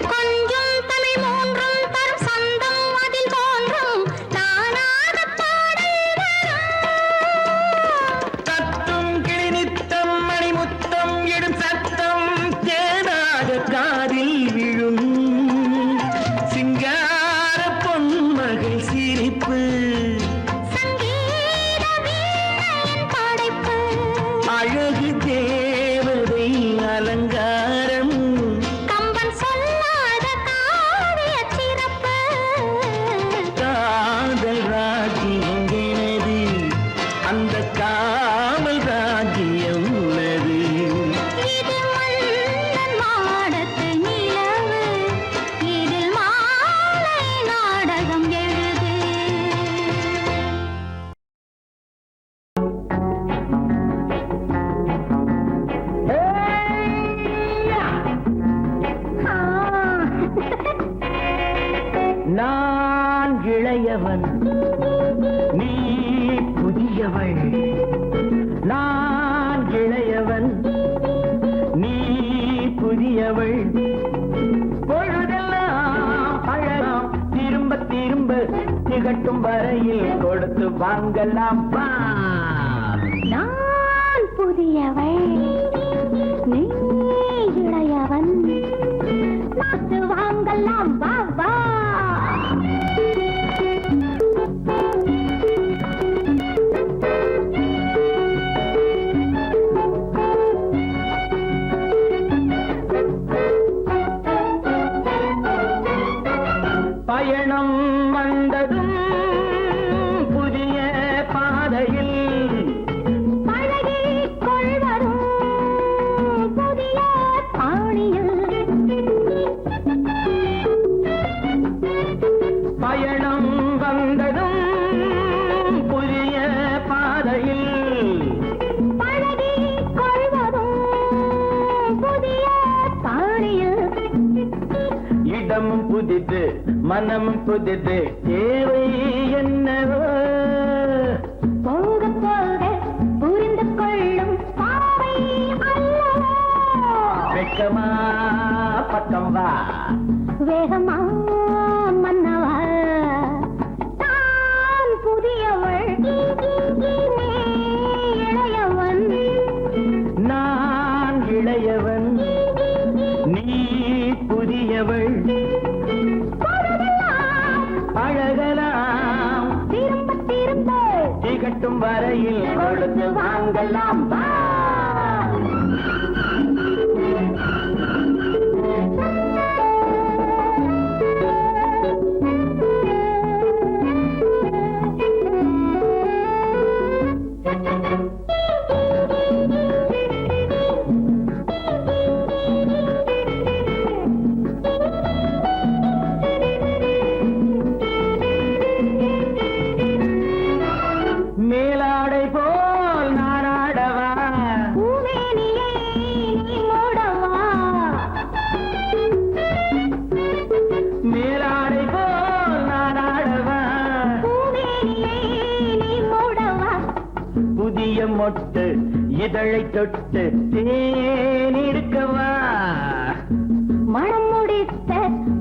கொஞ்சம் தமிழ் மூன்றும் தரும் சந்தம் அதில் தோன்றும் தானாக பாடல் வரும் தத்தும் கிளி நித்தம் மணிமுத்தம் இடும் சத்தம் தேனாக காதில் விழும் சிங்கார பொன்மகள் சிரிப்பு சங்கீத வீணையின் படைப்பு அழகு தேவதை அலங்காரம் கம்பன் சொல்லாத காவிய சிறப்பு காதல் ராஜ்யம் எனது அந்த காவல் ராஜ்யம் உள்ளது இது மன்னன் மாடத்து நிலவு இதில் மாலை நாடகம் எழுது நான் இளையவன் நீ புதியவள் நான் இளையவன் நீ புதியவள் பொழுதெல்லாம் அழகாம் திரும்ப திரும்ப திகட்டும் வரையில் கொடுத்து வாங்கலாம் வா நான் புதியவள் நீ இளையவன் பார்த்து வாங்கலாம் வா வா பயணம் வந்ததும் புதிய பாதையில் பழகிக் கொள்வதும் புதிய பாணியில் பயணம் வந்ததும் புதிய பாதையில் பழகிக் கொள்வதும் புதிய பாணியில் இடமும் புதிது மனமும் புதிது தேவை என்னவோ போக போக புரிந்து கொள்ளும் பாவை அல்லவோ வெட்கமா பக்கம் வா வேகமா மன்னவா தான் புதியவள் நீ இளையவன் நான் இளையவன் நீ புதியவள் பொழுதெல்லாம் அழகலாம் திரும்ப திரும்ப திகட்டும் வரையில் கொடுத்து வாங்கலாம் வா. மேலாடை போல் நாராடவா பூமேனியை நீ மூடவா மேலாடை போல் நாராடவா பூமேனியை நீ மூடவா புதிய மொட்டு இதழை தொட்டு தேனிருக்கவா மனம் முடித்த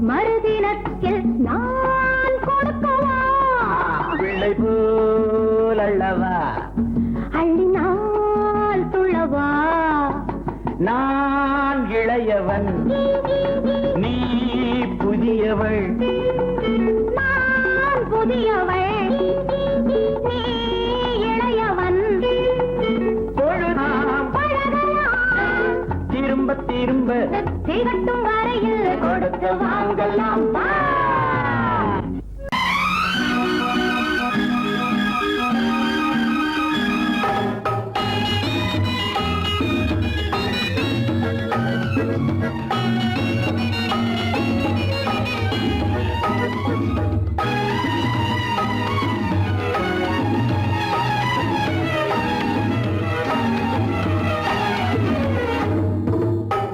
மறுதினத்தில் நான் கொடுக்கவா பிள்ளை போல் அல்லவா அள்ளினால் துள்ளவா நான் இளையவன் நீ புதியவள் நான் புதியவள் நீ இளையவன் பொழுதாம் பழகலாம் திரும்ப திரும்ப திகட்டும் வரையில் கொடுத்து வாங்கலாம் வா.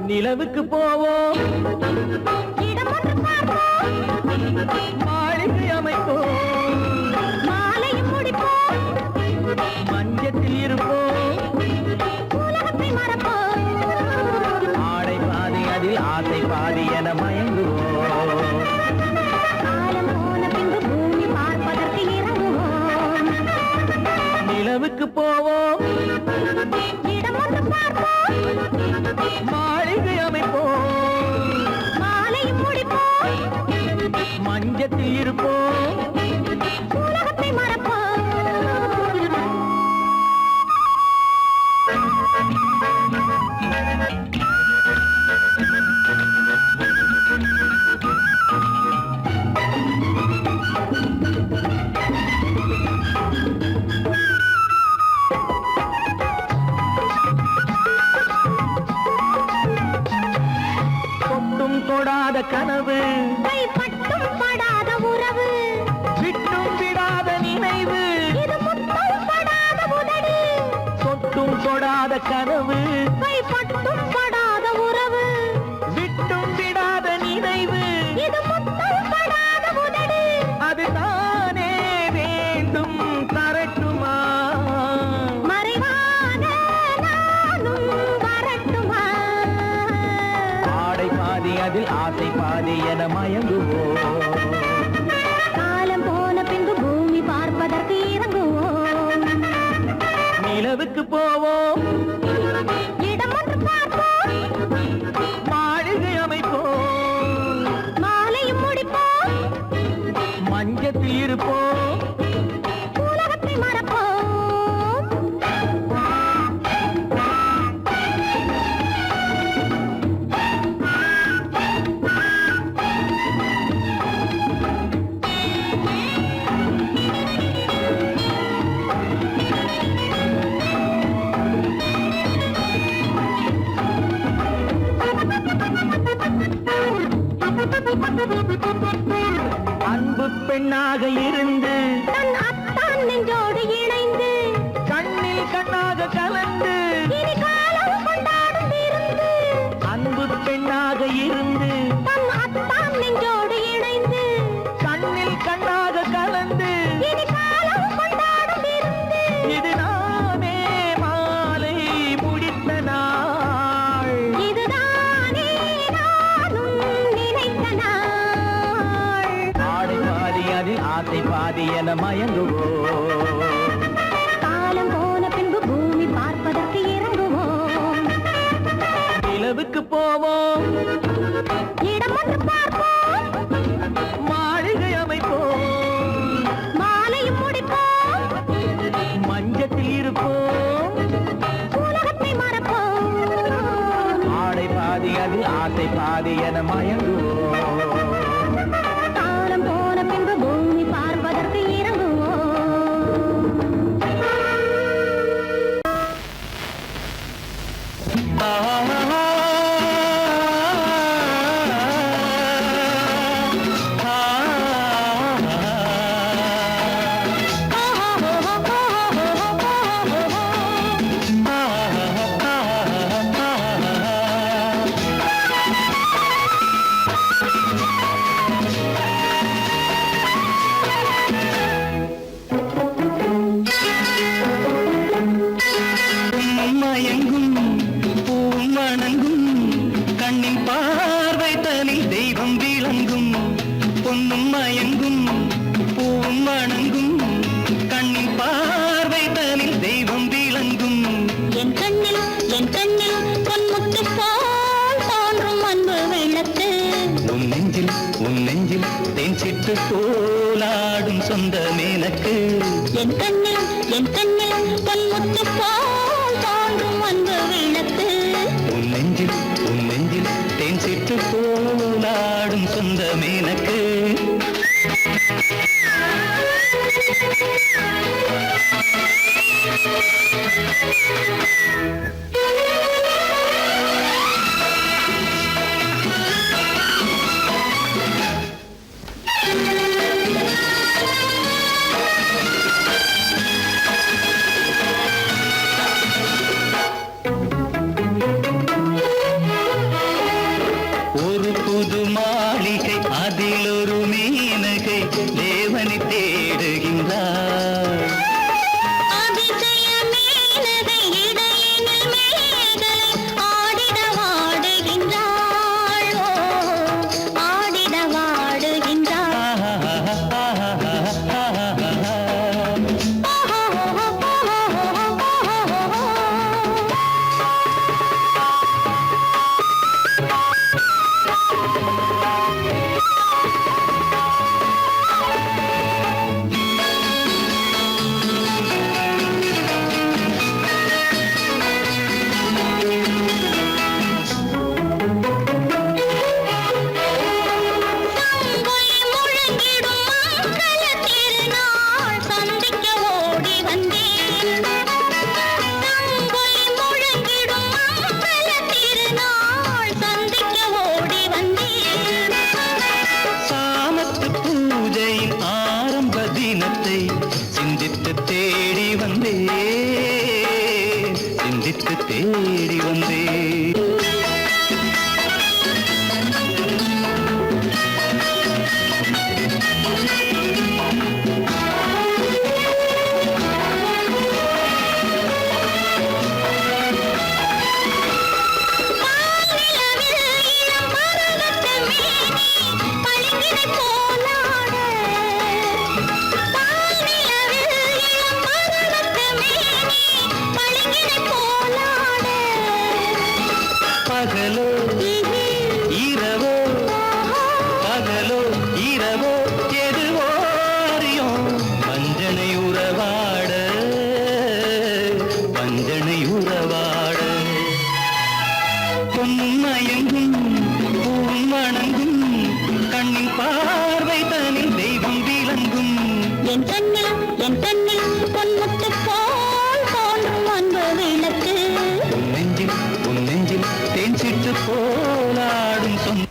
நிலவுக்கு போவோம் இடம் ஒன்று பார்ப்போம் மாளிகை அமைப்போம் மாலையும் முடிப்போம் மஞ்சத்தில் இருப்போம் உலகத்தை மறப்போம் ஆடை பாதி அதில் ஆசை பாதி என மயங்குவோம் காலம் போன பின்பு பூமி பார்ப்பதற்கு இறங்குவோம் நிலவுக்கு போவோம் இடம் ஒன்று பார்ப்போம் மாளிகை அமைப்போம் மாலையும் முடிப்போம் மஞ்சத்தில் இருப்போம் உலகத்தை மறப்போம் தொட்டும் தொடாத கனவு கைப்பட்டும் படாத உறவு விட்டும் விடாத நினைவு இது முத்தம் படாத உதடு தொட்டும் தொடாத கனவு கைப்பட்டும் படாத உறவு விட்டும் விடாத நினைவு இது முத்தம் படாத உதடு அது தானே வேண்டும் தரட்டுமா மறைவான நானும் வரட்டுமா ஆடை பாதி அதில் ஆசை பாதி என மயங்குவோம் காலம் போன பின்பு பூமி பார்ப்பதற்கு இறங்குவோம் நிலவுக்கு போவோம் இடம் ஒன்று பார்ப்போம் மாளிகை அமைப்போம் மாலையும் முடிப்போம் மஞ்சத்தில் இருப்போம் உலகத்தை மறப்போம் அன்பு பெண்ணாக இருந்து தன் அத்தான் நெஞ்சோடு இணைந்து கண்ணில் கண்ணாக கலந்து இனி காலம் கொண்டாடும் விருந்து அன்பு பெண்ணாக இருந்து தன் அத்தான் நெஞ்சோடு இணைந்து கண்ணில் கண்ணாக கலந்து இனி காலம் கொண்டாடும் விருந்து இது நாமே மாலை முடித்த நாள் இதுதானே நானும் நினைத்த நாள் ஆடை பாதி அதில் ஆசை பாதி என மயங்குவோம் காலம் போன பின்பு பூமி பார்ப்பதற்கு இறங்குவோம் நிலவுக்கு போவோம் இடம் ஒன்று பார்ப்போம் மாளிகை அமைப்போம் மாலையும் முடிப்போம் பாதி என மயங்குவோம். காலம் போன பின்பு பூமி பார்ப்பதற்கு இறங்குவோம். மயங்கும் பூவும் வணங்கும் கண்ணின் பார்வை தனில் தெய்வம் விளங்கும். பொன்னும் மயங்கும் பூவும் வணங்கும் கண்ணின் பார்வை தனில் தெய்வம் விளங்கும். என் கண்ணில் பொன்முத்து போல் தோன்றும் அன்பு விளக்கு. உன் நெஞ்சில் தேன் சிட்டு போலாடும் சொந்த மேலக்கு. என் கண்ணில் பொன்முத்து போல் தோன்றும் அன்பு விளக்கு. உன் நெஞ்சில் தேன் சிட்டு போலாடும் சொந்த மேலக்கு. ஒரு புது மாளிகை அதில் ஒரு மீனகை தேவனை தேடுகின்றார். அதிசய மேனகை இடையினில் மேகலை ஆடிட வாடுகின்றாள். ஓ, ஆடிட வாடுகின்றாள். சங்கொலி முழங்கிடும் மங்கள திருநாள் சந்திக்க ஓடி வந்தேன். சங்கொலி முழங்கிடும் மங்கள திருநாள் சந்திக்க ஓடி வந்தேன். சாமத்து பூஜையின் ஆரம்ப தினத்தை சிந்தித்து தேடி வந்தேன். பால்நிலவில் இளம் மரகத மேனி பளிங்கினை போலாட. பால்நிலவில் இளம் மரகத மேனி பளிங்கினை போலாட. பகலோ இரவோ பகலோ இரவோ எதுவோ அறியோம் வஞ்சனை உறவாட பொன்னும் மயங்கும் பூவும் வணங்கும் கண்ணின் பார்வை தனில் தெய்வம் விளங்கும். என் கண்ணில் பொன்முத்து போல் தோன்றும் அன்பு விளக்கு. உன் நெஞ்சில் தேன் சிட்டு போலாடும் சொந்த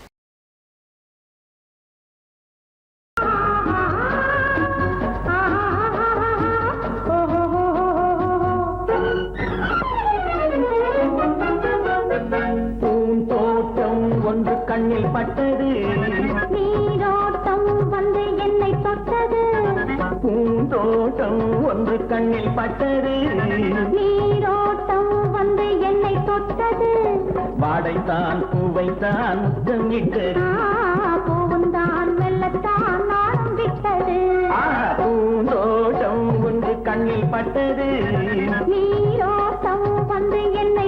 பூந்தோட்டம் ஒன்று கண்ணில் பட்டது. நீரோட்டம் வந்து என்னை தொட்டது. பூந்தோட்டம் ஒன்று கண்ணில் பட்டது. நீரோட்டம் வந்து என்னை தொட்டது. வாடைத்தான் பூவைத்தான் முத்தமிட்டது. பூவுந்தான் மெல்லத்தான் நானும் விட்டது. பூந்தோட்டம் ஒன்று கண்ணில் பட்டது. நீரோட்டம் வந்து என்னை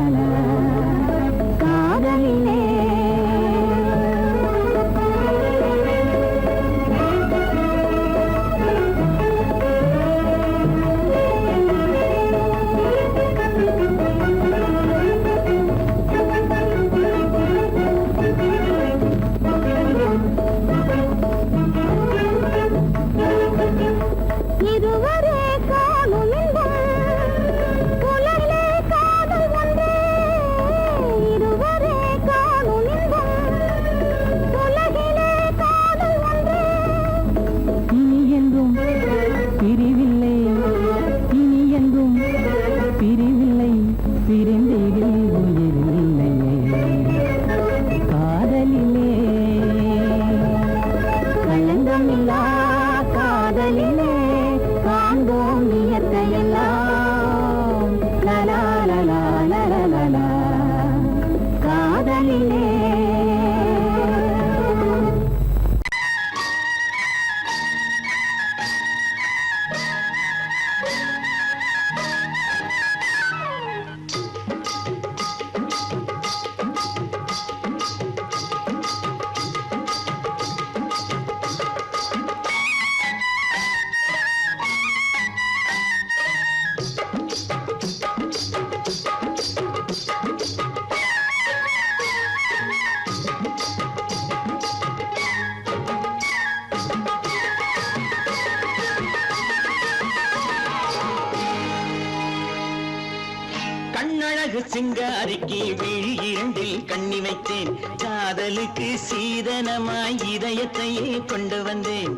சிங்காரிக்கு விழி இரண்டில் கண்ணி வைத்தேன் காதலுக்கு சீதனமாய் இதயத்தையே கொண்டு வந்தேன்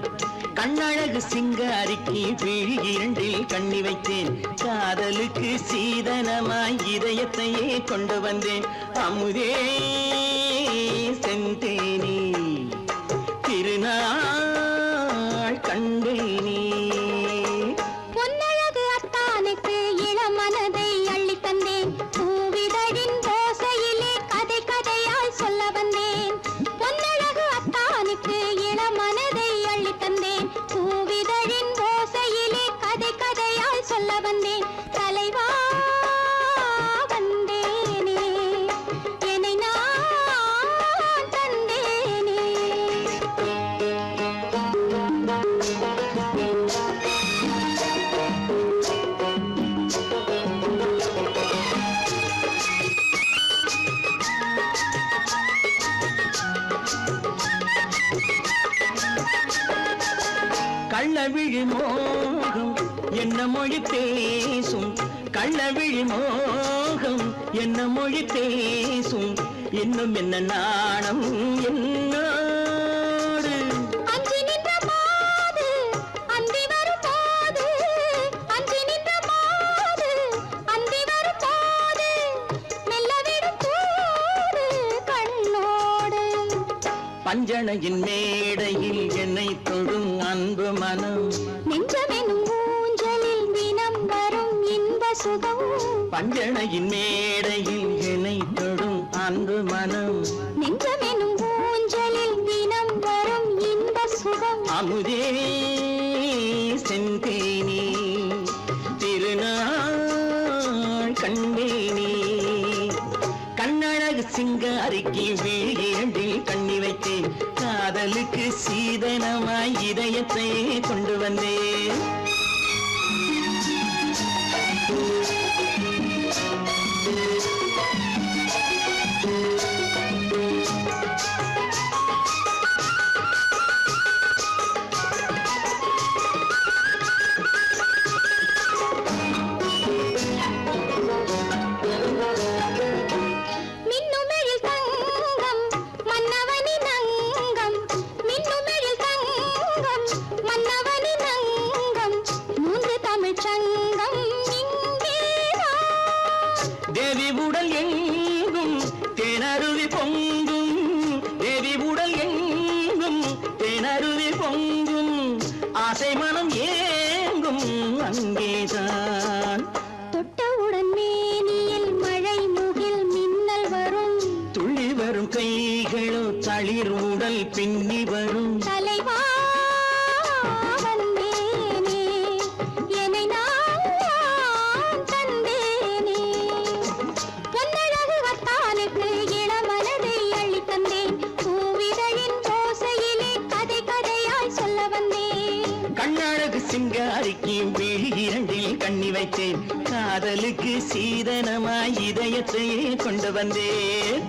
கண்ணழகு சிங்காரிக்கு விழி இரண்டில் கண்ணி வைத்தேன் காதலுக்கு சீதனமாய் இதயத்தையே கொண்டு வந்தேன் அமுதே செந்தேனே திருநாள் கண்டேனே பொன்னழகு அத்தானுக்கு இளமனதை அள்ளி தந்தேன் பூவிதழின் ஓசையிலே கதை கதையாய் சொல்ல வந்தேன் பொன்னழகு அத்தானுக்கு இளமனதை அள்ளி தந்தேன் பூவிதழின் ஓசையிலே கதை கதையாய் சொல்ல வந்தேன் தலைவா வந்தேனே என்னை நான் தந்தேனே கள்ளவிழி மோகம் என்ன மொழி பேசும் கள்ளவிழி மோகம் என்ன மொழி பேசும் இன்னும் என்ன நாணம் என்னோடு அஞ்சி நின்ற மாது அந்தி வரும் போது அஞ்சி நின்ற மாது அந்தி வரும் போது மெல்ல விடும் போது கண்ணோடு பஞ்சணையின் மேடையில் என்னை தொடும் அன்பு மனம் நெஞ்சமெனும் ஊஞ்சலில் தினம் வரும் இன்ப சுகம் பஞ்சணையின் மேடையில் என்னை தொடும் அன்பு மனம் நெஞ்சமெனும் ஊஞ்சலில் தினம் வரும் இன்ப சுகம் அமுதே செந்தேனே திருநாள் கண்டேனே கண்ணழகு சிங்காரிக்கு விழி இரண்டில் கண்ணி வைத்தேன் காதலுக்கு சீதனமாய் இதயத்தை கொண்டு வந்தேன் மின்னுமெழில் தங்கம் மன்னவனின் அங்கம் மின்னுமெழில் தங்கம் மன்னவனின் அங்கம் மூன்று தமிழ்ச் சங்கம் இங்கேதான் தேவி உடல் எங்கும் தேனருவி பொங்கும் தேவி உடல் எங்கும் தேனருவி பொங்கும் ஆசை மனம் ஏங்கும் அங்கேதான் தொட்டவுடன் மேனியில் மழை முகில் மின்னல் வரும் துள்ளி வரும் கைகளோ தளிர் உடல் பின்னி வரும் தலைவா வந்தேனே என்னை நான் தந்தேனே பொன்னழகு வத்தானுக்கு இளமனதை அள்ளி தந்தேன் பூவிதழின் ஓசையிலே கதை கதையாய் சொல்ல வந்தேன் கண்ணழகு சிங்காரிக்கு விழி இரண்டில் கண்ணி வைத்தேன் காதலுக்கு சீதனமாய் இதயத்தையே கொண்டு வந்தேன்